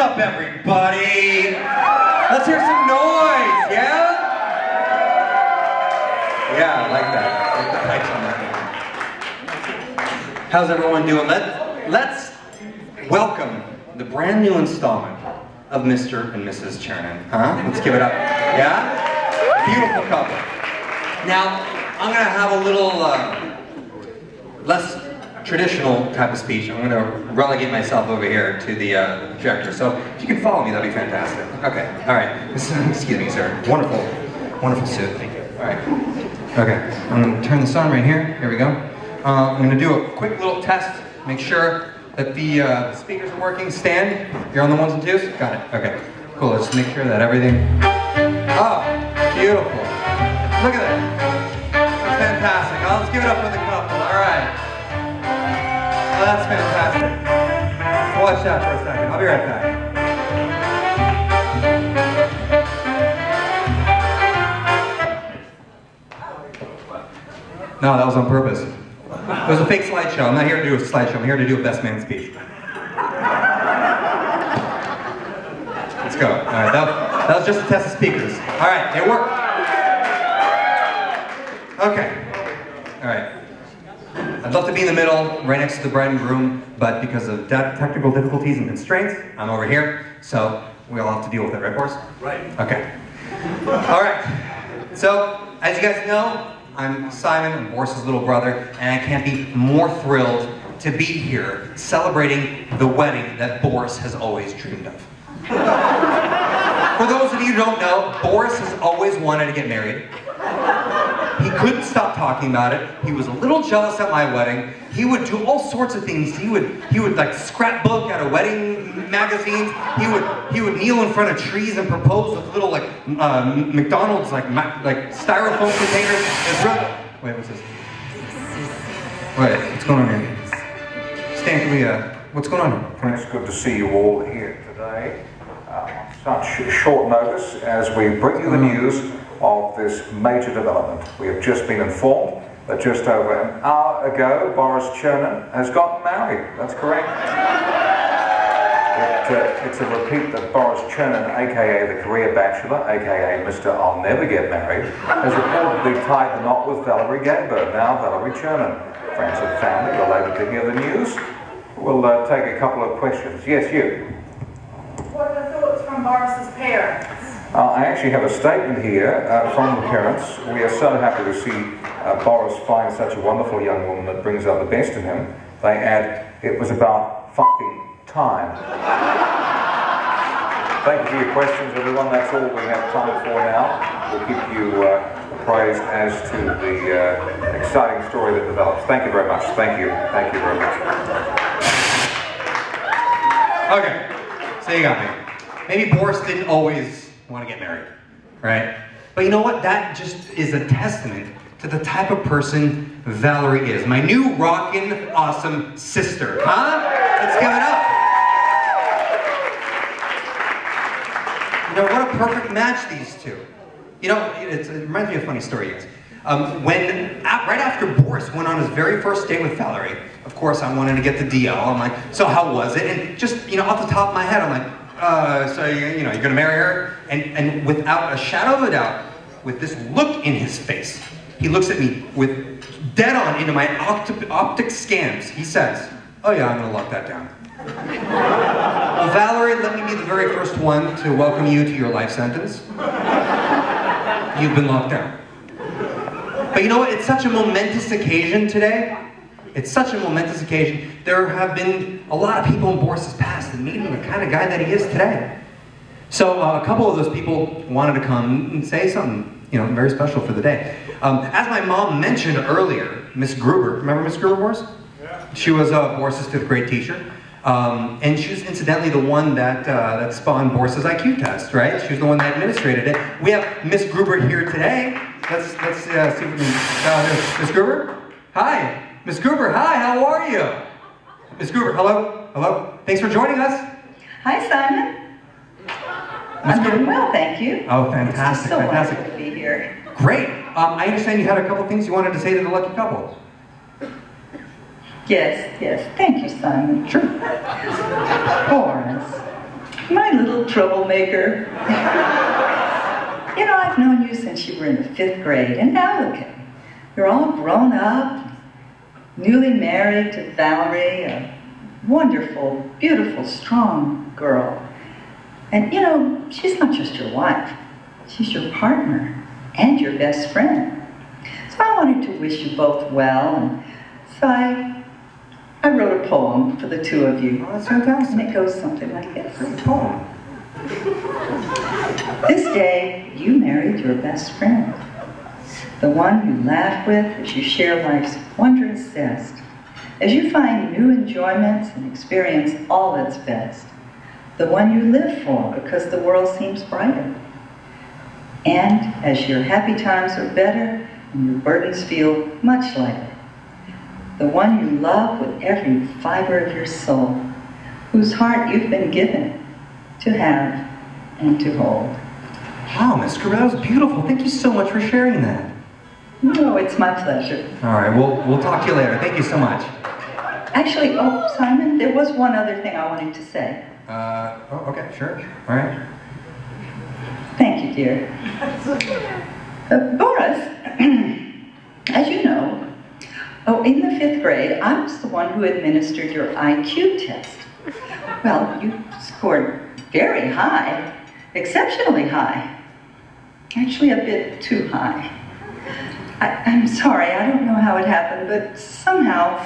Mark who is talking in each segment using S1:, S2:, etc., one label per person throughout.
S1: up, everybody? Let's hear some noise, yeah? Yeah, I like that. I like the pipes on that. How's everyone doing? Let's welcome the brand new installment of Mr. and Mrs. Chernin. Huh? Let's give it up. Yeah? Beautiful couple. Now, I'm gonna have a little less traditional type of speech. I'm going to relegate myself over here to the projector. So if you can follow me, that'd be fantastic. Okay, all right. Excuse me, sir. Wonderful, wonderful suit. Thank you. All right. Okay, I'm going to turn this on right here. Here we go. I'm going to do a quick little test. Make sure that the speakers are working. Stand. You're on the ones and twos? Got it. Okay, cool. Let's make sure that everything... Oh, beautiful. Look at that. That's fantastic. Let's give it up for the couple. All right. Oh, that's fantastic. Watch that for a second. I'll be right back. No, that was on purpose. It was a fake slideshow. I'm not here to do a slideshow. I'm here to do a best man speech. Let's go. All right, that was just a test of speakers. All right, it worked. Okay. All right. I'd love to be in the middle, right next to the bride and groom, but because of technical difficulties and constraints, I'm over here, so we all have to deal with it, right, Boris? Right. Okay. All right. So, as you guys know, I'm Simon, I'm Boris's little brother, and I can't be more thrilled to be here celebrating the wedding that Boris has always dreamed of. For those of you who don't know, Boris has always wanted to get married. He couldn't stop talking about it. He was a little jealous at my wedding. He would do all sorts of things. He would like scrapbook out of wedding magazines. He would kneel in front of trees and propose with little like McDonald's like styrofoam containers. Wait, what's this? Wait, what's going on here? Stan, can we what's going on here?
S2: It's good to see you all here today. Such short notice as we bring you the news of this major development. We have just been informed that just over an hour ago, Boris Chernin has gotten married. That's correct. It's a repeat that Boris Chernin, aka the career bachelor, aka Mr. I'll Never Get Married, has reportedly tied the knot with Valerie Gaybird, now Valerie Chernin. Friends and family related to hear the news. We'll take a couple of questions. Yes, you.
S3: What are the thoughts from Boris's parents?
S2: I actually have a statement here from the parents. We are so happy to see Boris find such a wonderful young woman that brings out the best in him. They add, it was about fucking time. Thank you for your questions, everyone. That's all we have time for now. We'll keep you appraised as to the exciting story that develops. Thank you very much. Thank you. Thank you very much.
S1: Okay, so you got me. Maybe Boris didn't always want to get married, right? But you know what? That just is a testament to the type of person Valerie is. My new rockin' awesome sister, huh? Let's give it up. You know, what a perfect match, these two. You know, it reminds me of a funny story, guys. Right after Boris went on his very first date with Valerie, of course I wanted to get the DL. I'm like, so how was it? And just, you know, off the top of my head, I'm like, so you know, you're gonna marry her? And without a shadow of a doubt, with this look in his face, he looks at me with dead on into my optic scans. He says, oh yeah, I'm gonna lock that down. Well, Valerie, let me be the very first one to welcome you to your life sentence. You've been locked down. But you know what? It's such a momentous occasion today. It's such a momentous occasion. There have been a lot of people in Boris's past that made him the kind of guy that he is today. So a couple of those people wanted to come and say something, you know, very special for the day. As my mom mentioned earlier, Miss Gruber, remember Miss Gruber, Boris? Yeah. She was Boris's 5th grade teacher. And she was incidentally the one that spawned Boris's IQ test, right? She was the one that administrated it. We have Miss Gruber here today. Let's see if we can, Miss Gruber? Hi. Miss Gruber, hi, how are you? Miss Gruber, hello? Hello? Thanks for joining us.
S4: Hi, Simon. I'm doing well, thank you.
S1: Oh, fantastic,
S4: it's so
S1: fantastic.
S4: wonderful to be here.
S1: Great. I understand you had a couple things you wanted to say to the lucky couple.
S4: Yes, thank you, Simon.
S1: Sure.
S4: Boris, My little troublemaker. You know, I've known you since you were in the 5th grade, and now look at you. You're all grown up, newly married to Valerie, a wonderful, beautiful, strong girl. And, you know, she's not just your wife. She's your partner and your best friend. So I wanted to wish you both well, and so I wrote a poem for the two of you.
S1: Oh, that's fantastic.
S4: And it goes something like this.
S1: Great poem.
S4: This day, you married your best friend, the one you laugh with as you share life's wondrous zest, as you find new enjoyments and experience all that's best, the one you live for because the world seems brighter. And as your happy times are better and your burdens feel much lighter, the one you love with every fiber of your soul, whose heart you've been given to have and to hold.
S1: Wow, Miss Gruber, that was beautiful. Thank you so much for sharing that.
S4: No, it's my pleasure.
S1: All right, we'll talk to you later. Thank you so much.
S4: Actually, oh, Simon, there was one other thing I wanted to say.
S1: Oh, okay, sure. All right.
S4: Thank you, dear. Boris, as you know, in the 5th grade, I was the one who administered your IQ test. Well, you scored very high, exceptionally high. Actually, a bit too high. I'm sorry, I don't know how it happened, but somehow,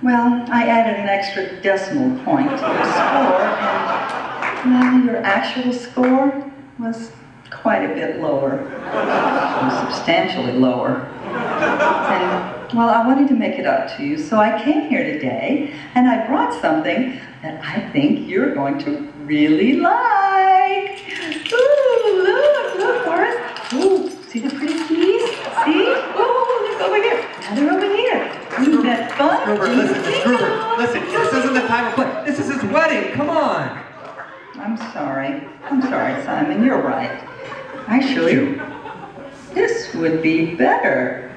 S4: well, I added an extra decimal point to your score, and well, your actual score was quite a bit lower, substantially lower. And, well, I wanted to make it up to you, so I came here today, and I brought something that I think you're going to really like. Ooh, look, Boris. Ooh, see the pretty keys? See? Ooh, look over here. Now they're over here. Isn't that fun?
S1: Gruber, listen, Miss Gruber, listen, this isn't the time to play. This is his wedding, come on.
S4: I'm sorry, Simon, you're right. Actually, this would be better.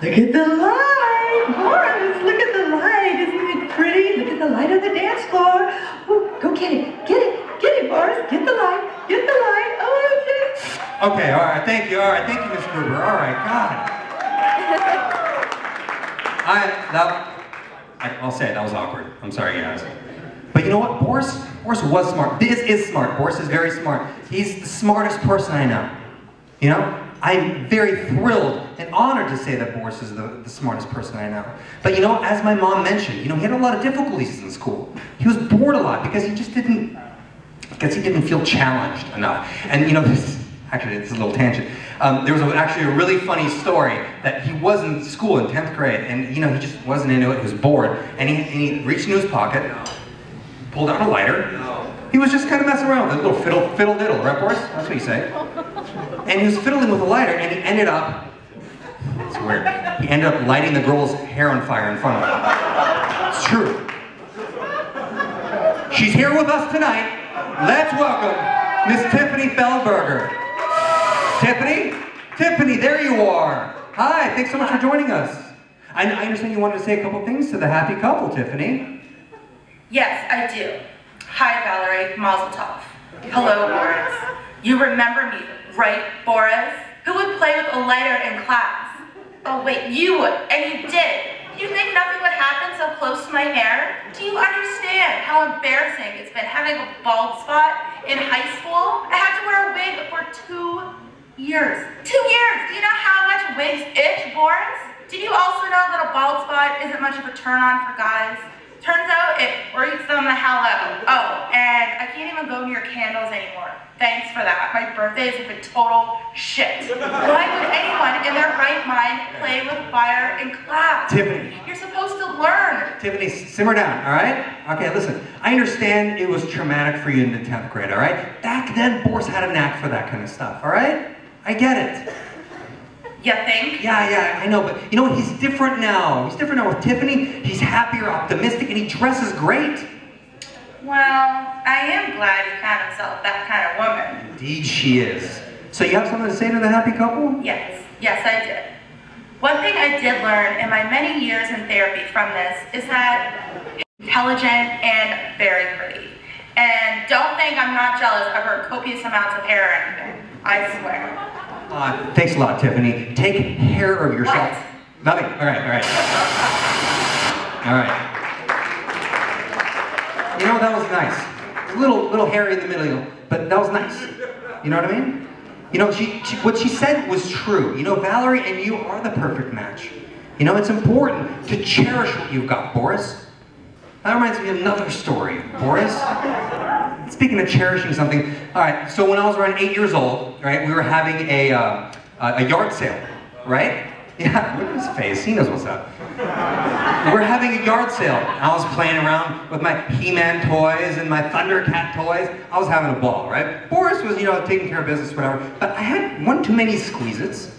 S4: Look at the light! Boris, look at the light! Isn't it pretty? Look at the light on the dance floor. Ooh, go get it, Boris. Get the light, Oh, yes.
S1: Okay, all right, thank you, Miss Gruber. All right, God. I'll say it, that was awkward. I'm sorry, guys. But you know what? Boris was smart. Is smart. Boris is very smart. He's the smartest person I know. You know? I'm very thrilled and honored to say that Boris is the smartest person I know. But you know, as my mom mentioned, you know, he had a lot of difficulties in school. He was bored a lot because he didn't feel challenged enough. And you know, this is a little tangent. There was actually a really funny story that he was in school in 10th grade, and you know, he just wasn't into it, he was bored, and he reached into his pocket, pulled out a lighter. He was just kind of messing around with a little fiddle diddle, right, Boris? That's what you say. And he was fiddling with a lighter, and he ended up, it's weird, he ended up lighting the girl's hair on fire in front of him. It's true. She's here with us tonight. Let's welcome Miss Tiffany Feldberger. Tiffany, there you are. Hi, thanks so much for joining us. I understand you wanted to say a couple things to the happy couple, Tiffany.
S3: Yes, I do. Hi, Valerie. Mazel tov. Hello, Boris. You remember me, right, Boris? Who would play with a lighter in class? Oh, wait, you would, and you did. You think nothing would happen so close to my hair? Do you understand how embarrassing it's been having a bald spot in high school? I had to wear a wig for 2 years. 2 years! Do you know how much wigs itch, Boris? Did you also know that a bald spot isn't much of a turn-on for guys? Turns out it freaks them the hell out. Oh, and I can't even go near candles anymore. Thanks for that. My birthday is a total shit. Why would anyone in their right mind play with fire in class?
S1: Tiffany.
S3: You're supposed to learn.
S1: Tiffany, simmer down, all right? Okay, listen, I understand it was traumatic for you in the 10th grade, all right? Back then, Boris had a knack for that kind of stuff, all right? I get it.
S3: You think?
S1: Yeah, I know, but you know what? He's different now. He's different now with Tiffany. He's happier, optimistic, and he dresses great.
S3: Well, I am glad he found himself that kind of woman.
S1: Indeed she is. So you have something to say to the happy couple?
S3: Yes, I did. One thing I did learn in my many years in therapy from this is that he's intelligent and very pretty. And don't think I'm not jealous of her copious amounts of hair or anything. I swear.
S1: Thanks a lot, Tiffany. Take care of yourself.
S3: What?
S1: Nothing. All right, all right. All right. You know, that was nice. A little hairy in the middle, but that was nice. You know what I mean? You know, what she said was true. You know, Valerie and you are the perfect match. You know, it's important to cherish what you've got, Boris. That reminds me of another story, Boris. Speaking of cherishing something, all right, so when I was around 8 years old, right, we were having a yard sale, right? Yeah, look at his face, he knows what's up. We're having a yard sale. I was playing around with my He-Man toys and my Thundercat toys. I was having a ball, right? Boris was, you know, taking care of business, whatever. But I had one too many Squeeze-Its.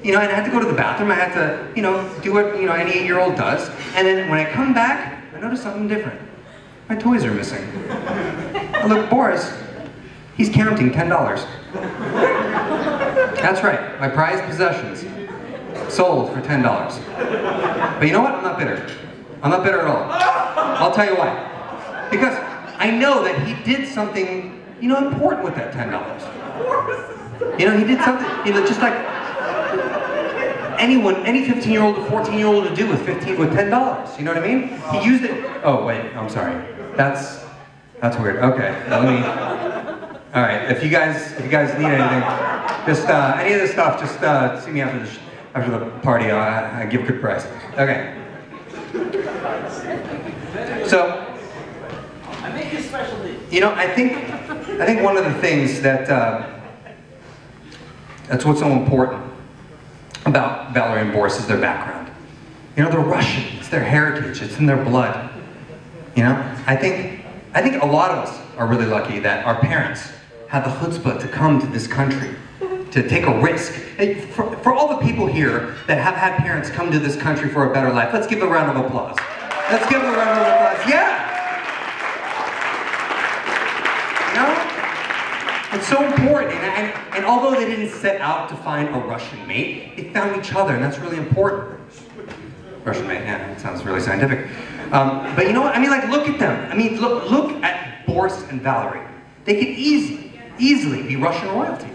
S1: You know, and I had to go to the bathroom. I had to, you know, do what, you know, any 8-year-old does. And then when I come back, I notice something different. My toys are missing. I look, Boris, he's counting $10. That's right, my prized possessions. Sold for $10. But you know what? I'm not bitter. I'm not bitter at all. I'll tell you why. Because I know that he did something, you know, important with that $10. You know, he did something, you know, just like any 15-year-old or 14-year-old would do with $10. You know what I mean? He used it. Oh wait, I'm sorry. That's weird. Okay, let me. All right, if you guys need anything, just any of this stuff, just see me after the party. I give a good price. Okay. So, you know, I think one of the things that's what's so important about Valerie and Boris is their background. You know, they're Russian. It's their heritage. It's in their blood. You know, I think a lot of us are really lucky that our parents had the chutzpah to come to this country, to take a risk. For all the people here that have had parents come to this country for a better life, let's give a round of applause. Let's give them a round of applause. Yeah! You know? It's so important, and although they didn't set out to find a Russian mate, they found each other, and that's really important. Russian mate, yeah, it sounds really scientific. But you know what, I mean, like, look at them. I mean, look at Boris and Valerie. They could easily be Russian royalty.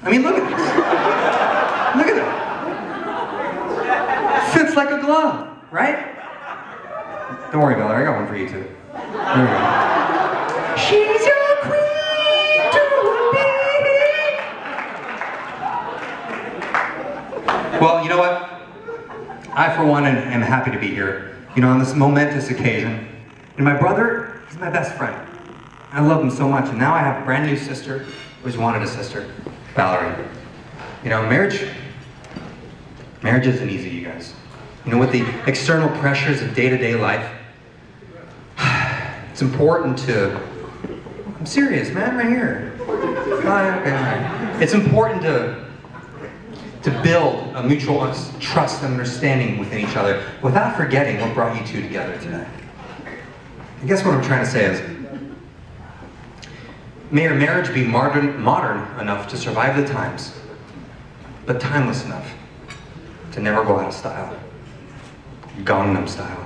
S1: I mean, look at this. Look at them. Fits like a glove, right? Don't worry, Valerie, I got one for you too. There we go. She's your queen to be. Well, you know what? I, for one, am happy to be here, you know, on this momentous occasion. And my brother, he's my best friend. I love him so much, and now I have a brand new sister, who's wanted a sister, Valerie. You know, marriage isn't easy, you guys. You know, with the external pressures of day-to-day life, it's important to, I'm serious, man, right here. Okay, all right. It's important to build a mutual trust and understanding within each other without forgetting what brought you two together today. I guess what I'm trying to say is, may your marriage be modern enough to survive the times, but timeless enough to never go out of style. Gangnam style.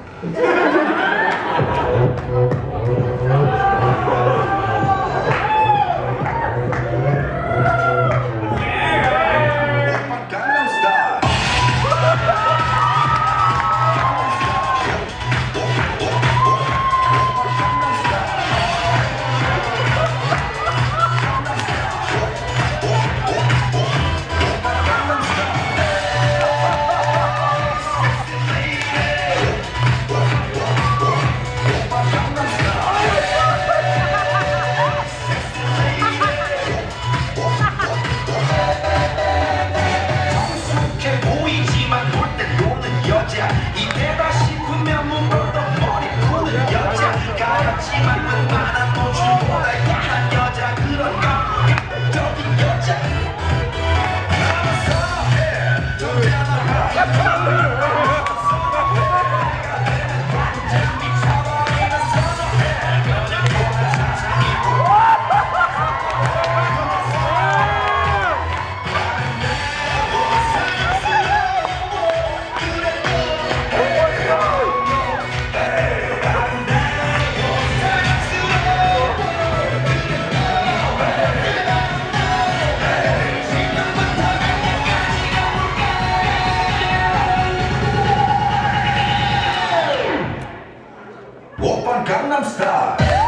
S5: Oppa Gangnam Style.